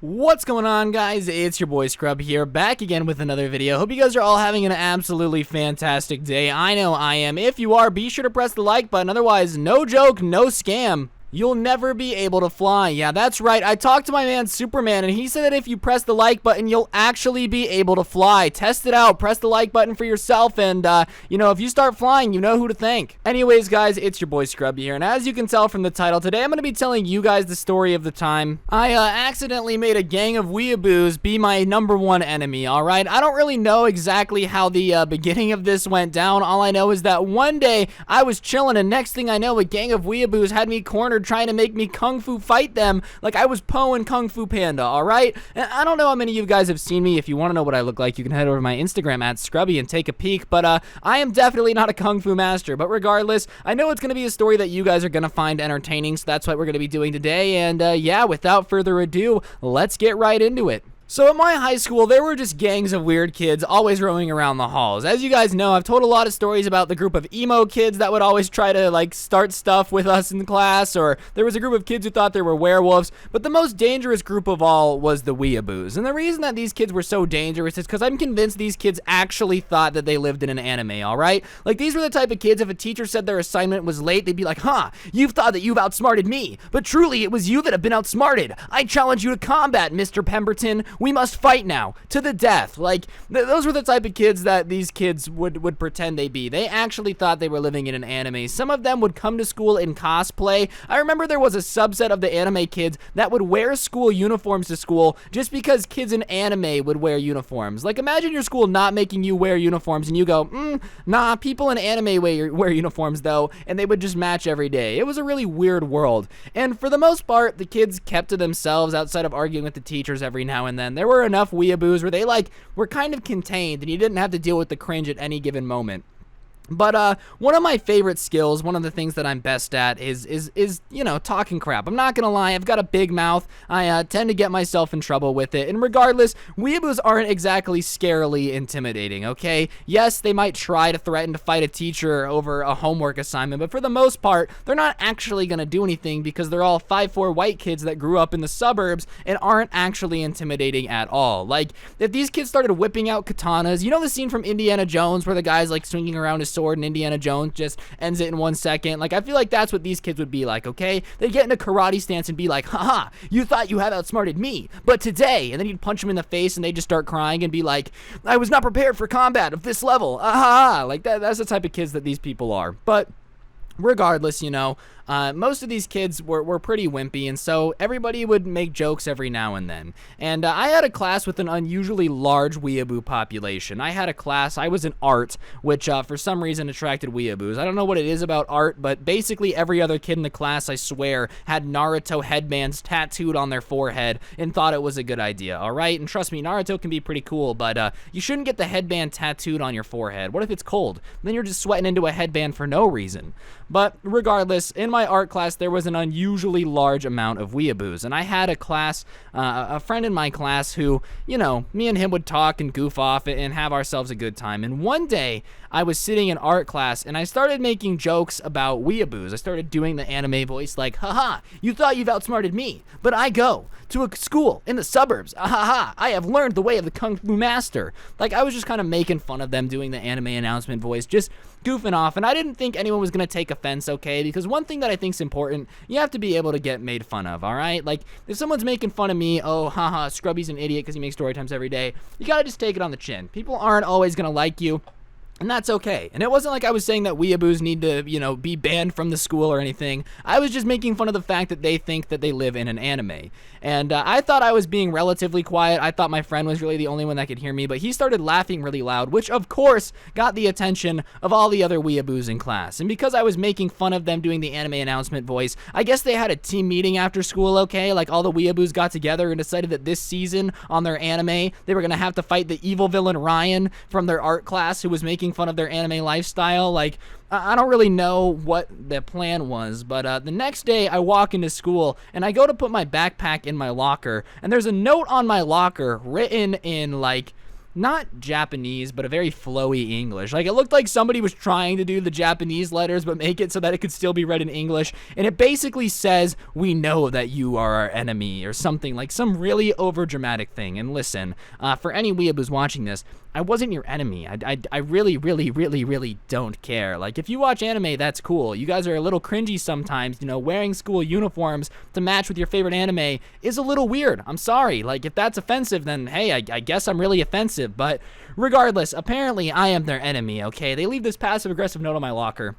What's going on, guys? It's your boy Scrub here, back again with another video. Hope you guys are all having an absolutely fantastic day. I know I am. If you are, be sure to press the like button. Otherwise, no joke, no scam, you'll never be able to fly. Yeah, that's right. I talked to my man Superman, and he said that if you press the like button, you'll actually be able to fly. Test it out. Press the like button for yourself, and, if you start flying, you know who to thank. Anyways, guys, it's your boy Scrub here, and as you can tell from the title, today I'm going to be telling you guys the story of the time I accidentally made a gang of weeaboos be my #1 enemy, alright? I don't really know exactly how the beginning of this went down. All I know is that one day I was chilling, and next thing I know, a gang of weeaboos had me cornered trying to make me kung fu fight them like I was Poe and Kung Fu Panda, alright? And I don't know how many of you guys have seen me. If you want to know what I look like, you can head over to my Instagram at Scrubby and take a peek, but I am definitely not a kung fu master. But regardless, I know it's going to be a story that you guys are going to find entertaining, so that's what we're going to be doing today. And yeah, without further ado, let's get right into it. So at my high school, there were just gangs of weird kids always roaming around the halls. As you guys know, I've told a lot of stories about the group of emo kids that would always try to, start stuff with us in class, or there was a group of kids who thought they were werewolves, but the most dangerous group of all was the weeaboos. And the reason that these kids were so dangerous is because I'm convinced these kids actually thought that they lived in an anime, alright? Like, these were the type of kids, if a teacher said their assignment was late, they'd be like, "Huh, you've thought that you've outsmarted me, but truly it was you that have been outsmarted. I challenge you to combat, Mr. Pemberton. We must fight now, to the death." Those were the type of kids that these kids would pretend they be. They actually thought they were living in an anime. Some of them would come to school in cosplay. I remember there was a subset of the anime kids that would wear school uniforms to school just because kids in anime would wear uniforms. Like, imagine your school not making you wear uniforms and you go, nah, people in anime wear uniforms though, and they would just match every day. It was a really weird world. And for the most part, the kids kept to themselves outside of arguing with the teachers every now and then. There were enough weeaboos where they were kind of contained and you didn't have to deal with the cringe at any given moment. But one of my favorite skills, one of the things that I'm best at is talking crap. I'm not gonna lie, I've got a big mouth. I tend to get myself in trouble with it. And regardless, weeaboos aren't exactly scarily intimidating, okay? Yes, they might try to threaten to fight a teacher over a homework assignment, but for the most part, they're not actually gonna do anything because they're all 5'4" white kids that grew up in the suburbs and aren't actually intimidating at all. Like, if these kids started whipping out katanas, you know the scene from Indiana Jones where the guy's swinging around his sword and Indiana Jones just ends it in 1 second. I feel like that's what these kids would be like, okay? They'd get in a karate stance and be like, "Haha, you thought you had outsmarted me, but today," and then you'd punch them in the face and they'd just start crying and be like, "I was not prepared for combat of this level, ah." That's the type of kids that these people are. But regardless, most of these kids were pretty wimpy, and so everybody would make jokes every now and then. And I had a class with an unusually large weeaboo population. I was in art, which for some reason attracted weeaboos. I don't know what it is about art, but basically every other kid in the class, I swear, had Naruto headbands tattooed on their forehead and thought it was a good idea, alright? And trust me, Naruto can be pretty cool, but you shouldn't get the headband tattooed on your forehead. What if it's cold? Then you're just sweating into a headband for no reason. But regardless, in my art class, there was an unusually large amount of weeaboos, and I had a friend in my class who, me and him would talk and goof off and have ourselves a good time. And one day, I was sitting in art class, and I started making jokes about weeaboos. I started doing the anime voice like, "Haha, you thought you've outsmarted me, but I go to a school in the suburbs. Ahaha, I have learned the way of the Kung Fu Master." I was just kind of making fun of them, doing the anime announcement voice, just goofing off, and I didn't think anyone was going to take offense, okay? Because one thing that I think is important, you have to be able to get made fun of, alright? If someone's making fun of me, "Oh, haha, Scrubby's an idiot because he makes story times every day," you gotta just take it on the chin. People aren't always going to like you. And that's okay. And it wasn't like I was saying that weeaboos need to, be banned from the school or anything. I was just making fun of the fact that they think that they live in an anime. And I thought I was being relatively quiet. I thought my friend was really the only one that could hear me, but he started laughing really loud, which of course got the attention of all the other weeaboos in class. And because I was making fun of them doing the anime announcement voice, I guess they had a team meeting after school, okay? All the weeaboos got together and decided that this season on their anime, they were gonna have to fight the evil villain Ryan from their art class who was making fun of their anime lifestyle. I don't really know what the plan was, but the next day I walk into school and I go to put my backpack in my locker, and there's a note on my locker written in not Japanese, but a very flowy English. Like, it looked like somebody was trying to do the Japanese letters, but make it so that it could still be read in English. And it basically says, "We know that you are our enemy," or something, like some really overdramatic thing. And listen, for any weeaboos watching this, I wasn't your enemy. I really, really, really, really don't care. Like, if you watch anime, that's cool. You guys are a little cringy sometimes. You know, wearing school uniforms to match with your favorite anime is a little weird. I'm sorry. Like, if that's offensive, then hey, I guess I'm really offensive. But regardless, apparently I am their enemy, okay? They leave this passive-aggressive note on my locker.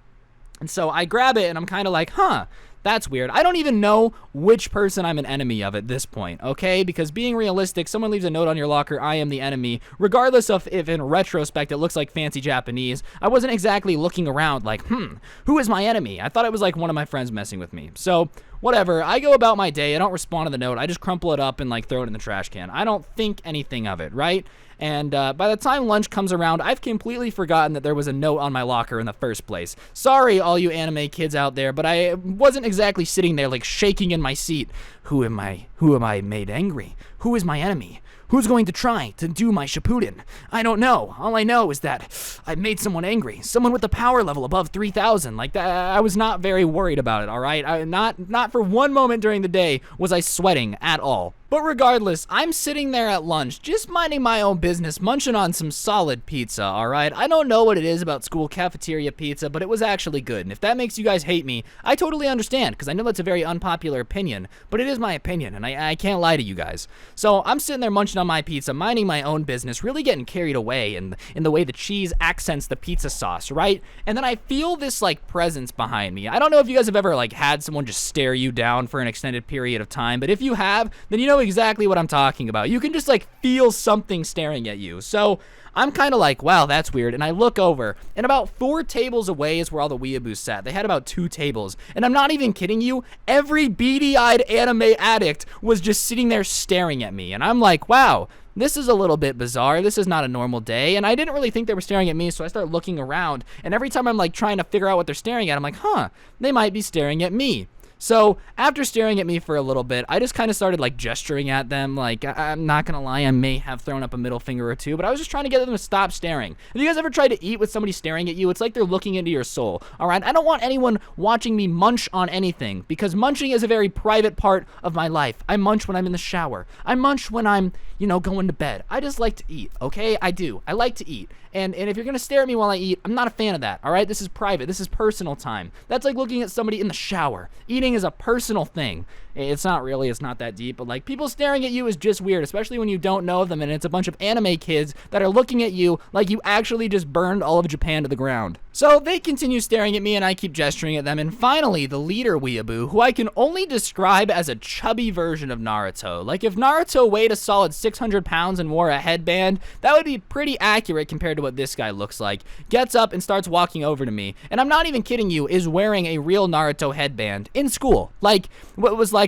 And so I grab it, and I'm kind of like, huh, that's weird. I don't even know which person I'm an enemy of at this point, okay? Because being realistic, someone leaves a note on your locker, I am the enemy. Regardless of if in retrospect it looks like fancy Japanese, I wasn't exactly looking around like, who is my enemy? I thought it was like one of my friends messing with me. So, whatever. I go about my day. I don't respond to the note. I just crumple it up and like throw it in the trash can. I don't think anything of it, right? And by the time lunch comes around, I've completely forgotten that there was a note on my locker in the first place. Sorry, all you anime kids out there, but I wasn't exactly sitting there like shaking in my seat. Who am I made angry? Who is my enemy? Who's going to try to do my Shippuden? I don't know. All I know is that I made someone angry. Someone with a power level above 3,000. Like, that, I was not very worried about it, all right? Not for one moment during the day was I sweating at all. But regardless, I'm sitting there at lunch, just minding my own business, munching on some solid pizza, alright? I don't know what it is about school cafeteria pizza, but it was actually good. And if that makes you guys hate me, I totally understand, because I know that's a very unpopular opinion, but it is my opinion, and I can't lie to you guys. So I'm sitting there munching on my pizza, minding my own business, really getting carried away in the way the cheese accents the pizza sauce, right? And then I feel this, like, presence behind me. I don't know if you guys have ever, like, had someone just stare you down for an extended period of time, but if you have, then you know exactly what I'm talking about. You can just like feel something staring at you. So I'm kind of like, wow, that's weird. And I look over, and about 4 tables away is where all the weeaboos sat. They had about 2 tables. And I'm not even kidding you. Every beady-eyed anime addict was just sitting there staring at me. And I'm like, wow, this is a little bit bizarre. This is not a normal day. And I didn't really think they were staring at me, so I start looking around. And every time I'm like trying to figure out what they're staring at, I'm like, huh, they might be staring at me. So after staring at me for a little bit, I just kind of started like gesturing at them. Like, I'm not gonna lie, I may have thrown up a middle finger or two, but I was just trying to get them to stop staring. Have you guys ever tried to eat with somebody staring at you? It's like they're looking into your soul. All right, I don't want anyone watching me munch on anything, because munching is a very private part of my life. I munch when I'm in the shower. I munch when I'm, you know, going to bed. I just like to eat, okay? I do. I like to eat. And if you're gonna stare at me while I eat, I'm not a fan of that, all right? This is private. This is personal time. That's like looking at somebody in the shower. Eating is a personal thing. It's not really, it's not that deep, but like people staring at you is just weird, especially when you don't know them and it's a bunch of anime kids that are looking at you like you actually just burned all of Japan to the ground. So they continue staring at me and I keep gesturing at them, and finally the leader weeaboo, who I can only describe as a chubby version of Naruto. Like if Naruto weighed a solid 600 pounds and wore a headband, that would be pretty accurate compared to what this guy looks like. Gets up and starts walking over to me, and I'm not even kidding you, is wearing a real Naruto headband in school. Like, what was like,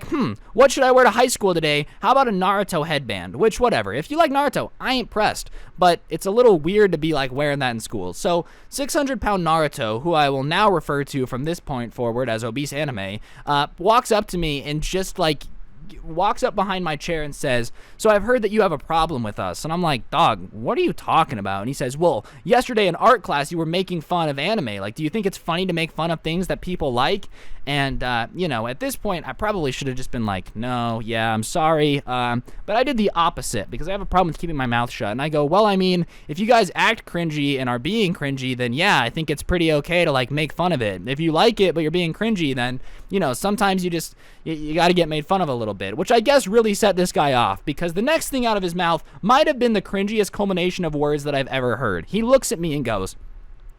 what should I wear to high school today? How about a Naruto headband? Which, whatever. If you like Naruto, I ain't pressed. But it's a little weird to be like wearing that in school. So 600-pound Naruto, who I will now refer to from this point forward as obese anime, walks up to me and just like walks up behind my chair and says, "So I've heard that you have a problem with us." And I'm like, "Dog, what are you talking about?" And he says, "Well, yesterday in art class you were making fun of anime. Like, do you think it's funny to make fun of things that people like?" And, you know, at this point, I probably should have just been like, "No, yeah, I'm sorry." But I did the opposite because I have a problem with keeping my mouth shut. And I go, "Well, I mean, if you guys act cringy and are being cringy, then yeah, I think it's pretty okay to, like, make fun of it. If you like it but you're being cringy, then, you know, sometimes you got to get made fun of a little bit," which I guess really set this guy off, because the next thing out of his mouth might have been the cringiest culmination of words that I've ever heard. He looks at me and goes,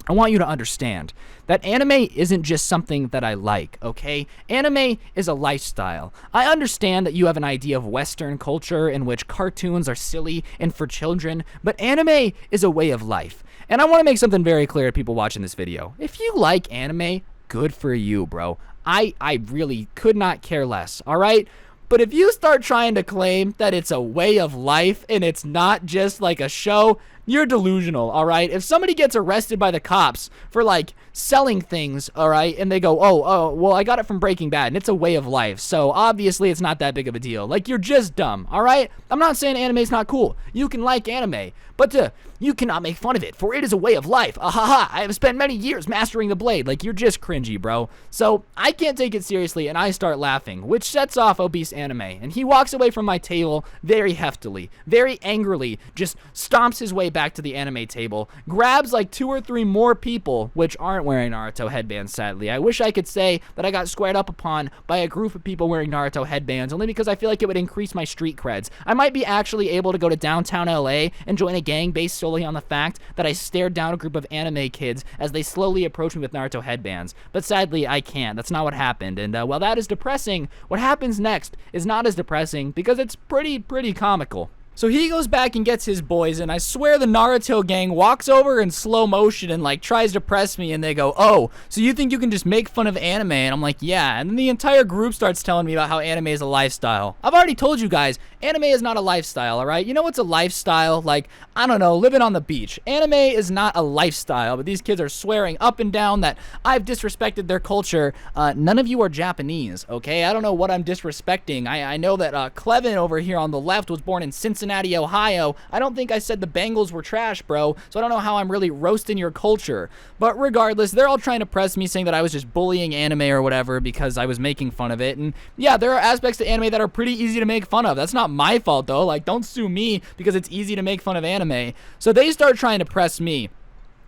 "I want you to understand that anime isn't just something that I like, okay? Anime is a lifestyle. I understand that you have an idea of Western culture in which cartoons are silly and for children, but anime is a way of life." And I want to make something very clear to people watching this video. If you like anime, good for you, bro. I really could not care less, all right? But if you start trying to claim that it's a way of life and it's not just like a show, you're delusional, all right? If somebody gets arrested by the cops for, like, selling things, all right, and they go, oh, well, I got it from Breaking Bad, and it's a way of life, so obviously it's not that big of a deal. Like, you're just dumb, all right? I'm not saying anime's not cool. You can like anime, but you cannot make fun of it, for it is a way of life. Ahaha, I have spent many years mastering the blade. Like, you're just cringy, bro. So I can't take it seriously, and I start laughing, which sets off Obese Anime, and he walks away from my table very heftily, very angrily, just stomps his way back to the anime table, grabs like 2 or 3 more people, which aren't wearing Naruto headbands, sadly. I wish I could say that I got squared up upon by a group of people wearing Naruto headbands, only because I feel like it would increase my street creds. I might be actually able to go to downtown LA and join a gang based solely on the fact that I stared down a group of anime kids as they slowly approached me with Naruto headbands. But sadly, I can't. That's not what happened. And while that is depressing, what happens next is not as depressing because it's pretty comical. So he goes back and gets his boys, and I swear the Naruto gang walks over in slow motion and, like, tries to press me, and they go, oh, so you think you can just make fun of anime? And I'm like, yeah. And then the entire group starts telling me about how anime is a lifestyle. I've already told you guys, anime is not a lifestyle, all right? You know what's a lifestyle? Like, I don't know, living on the beach. Anime is not a lifestyle, but these kids are swearing up and down that I've disrespected their culture. None of you are Japanese, okay? I don't know what I'm disrespecting. I know that Clevin over here on the left was born in Cincinnati, Ohio. I don't think I said the Bengals were trash, bro, so I don't know how I'm really roasting your culture. But regardless, they're all trying to press me, saying that I was just bullying anime or whatever because I was making fun of it. And yeah, there are aspects to anime that are pretty easy to make fun of. That's not my fault, though. Like, don't sue me because it's easy to make fun of anime. So they start trying to press me,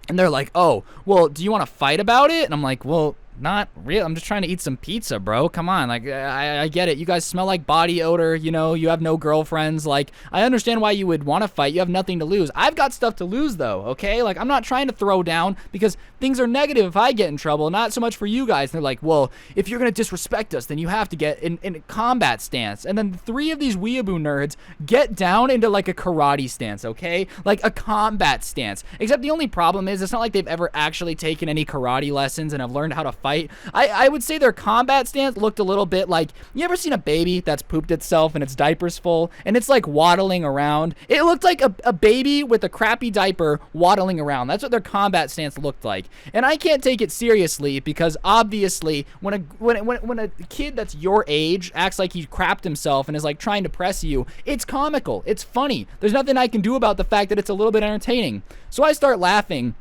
and they're like, oh, well, do you want to fight about it? And I'm like, well, not real. I'm just trying to eat some pizza, bro. Come on. Like, I get it. You guys smell like body odor. You know, you have no girlfriends. Like, I understand why you would want to fight. You have nothing to lose. I've got stuff to lose, though, okay? Like, I'm not trying to throw down because things are negative if I get in trouble, not so much for you guys. And they're like, well, if you're going to disrespect us, then you have to get in a combat stance. And then 3 of these weeaboo nerds get down into, like, a karate stance, okay? Like, a combat stance. Except the only problem is it's not like they've ever actually taken any karate lessons and have learned how to fight. I would say their combat stance looked a little bit like, you ever seen a baby that's pooped itself and its diaper's full and it's like waddling around? It looked like a baby with a crappy diaper waddling around. That's what their combat stance looked like. And I can't take it seriously because obviously when a kid that's your age acts like he crapped himself and is like trying to press you, it's comical. It's funny. There's nothing I can do about the fact that it's a little bit entertaining. So I start laughing,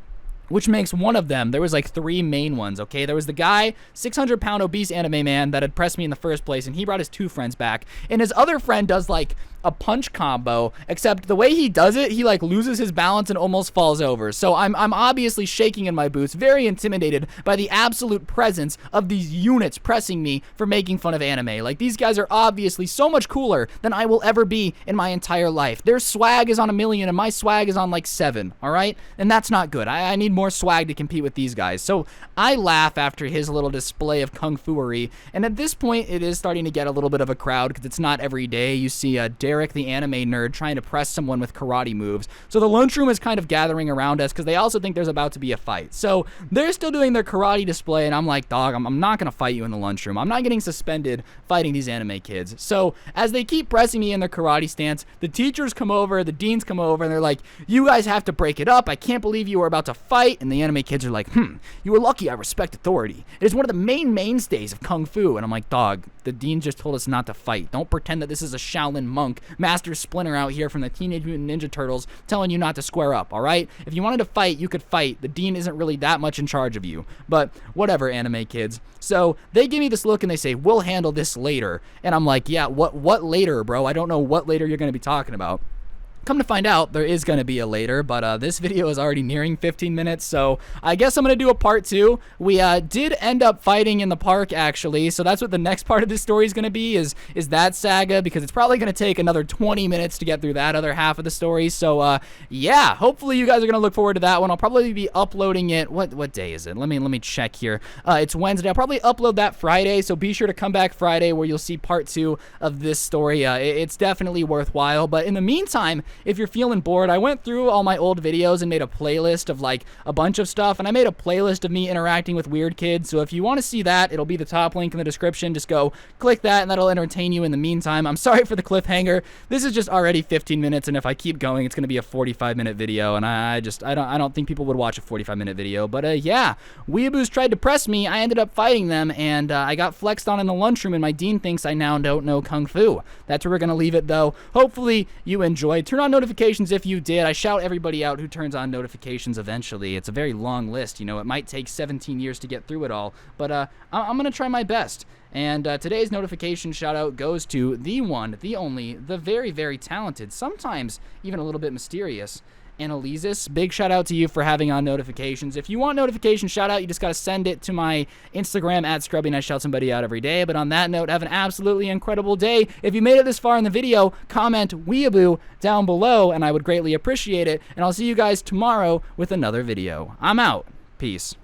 which makes one of them, there was like 3 main ones, okay? There was the guy, 600-pound obese anime man that had pressed me in the first place, and he brought his 2 friends back. And his other friend does like a punch combo, except the way he does it, he like loses his balance and almost falls over. So I'm obviously shaking in my boots, very intimidated by the absolute presence of these units pressing me for making fun of anime. Like, these guys are obviously so much cooler than I will ever be in my entire life. Their swag is on 1 million and my swag is on like 7, all right? And that's not good. I need more swag to compete with these guys. So I laugh after his little display of kung fu-ery, and at this point it is starting to get a little bit of a crowd because it's not every day you see Derek the anime nerd trying to press someone with karate moves. So the lunchroom is kind of gathering around us because they also think there's about to be a fight. So they're still doing their karate display, and I'm like, dog, I'm not gonna fight you in the lunchroom. I'm not getting suspended fighting these anime kids. So as they keep pressing me in their karate stance, the teachers come over, the deans come over, and they're like, you guys have to break it up. I can't believe you were about to fight. And the anime kids are like, you were lucky I respect authority. It is one of the mainstays of kung fu. And I'm like, dog, the dean just told us not to fight. Don't pretend that this is a Shaolin monk, Master Splinter out here from the Teenage Mutant Ninja Turtles telling you not to square up, all right? If you wanted to fight, you could fight. The dean isn't really that much in charge of you. But whatever, anime kids. So they give me this look and they say, we'll handle this later. And I'm like, yeah, what later, bro? I don't know what later you're going to be talking about. Come to find out, there is going to be a later, but this video is already nearing 15 minutes, so I guess I'm going to do a part 2. We did end up fighting in the park, actually, so that's what the next part of this story is going to be, is that saga, because it's probably going to take another 20 minutes to get through that other half of the story, so yeah, hopefully you guys are going to look forward to that one. I'll probably be uploading it, what day is it? Let me check here. It's Wednesday. I'll probably upload that Friday, so be sure to come back Friday where you'll see part 2 of this story. It's definitely worthwhile, but in the meantime, if you're feeling bored, I went through all my old videos and made a playlist of like a bunch of stuff, and I made a playlist of me interacting with weird kids. So if you want to see that, it'll be the top link in the description. Just go click that and that'll entertain you in the meantime. I'm sorry for the cliffhanger. This is just already 15 minutes, and if I keep going, it's going to be a 45-minute video, and I don't think people would watch a 45-minute video. But yeah, weeaboos tried to press me. I ended up fighting them, and I got flexed on in the lunchroom, and my dean thinks I now don't know Kung Fu. That's where we're going to leave it, though. Hopefully you enjoyed. Turn on notifications if you did. I shout everybody out who turns on notifications eventually. It's a very long list. You know, it might take 17 years to get through it all, but I'm going to try my best. And today's notification shout out goes to the one, the only, the very, very talented, sometimes even a little bit mysterious, Annalises. Big shout out to you for having on notifications. If you want notification shout out, you just got to send it to my Instagram at Scrubby, and I shout somebody out every day. But on that note, have an absolutely incredible day. If you made it this far in the video, comment weeaboo down below, and I would greatly appreciate it. And I'll see you guys tomorrow with another video. I'm out. Peace.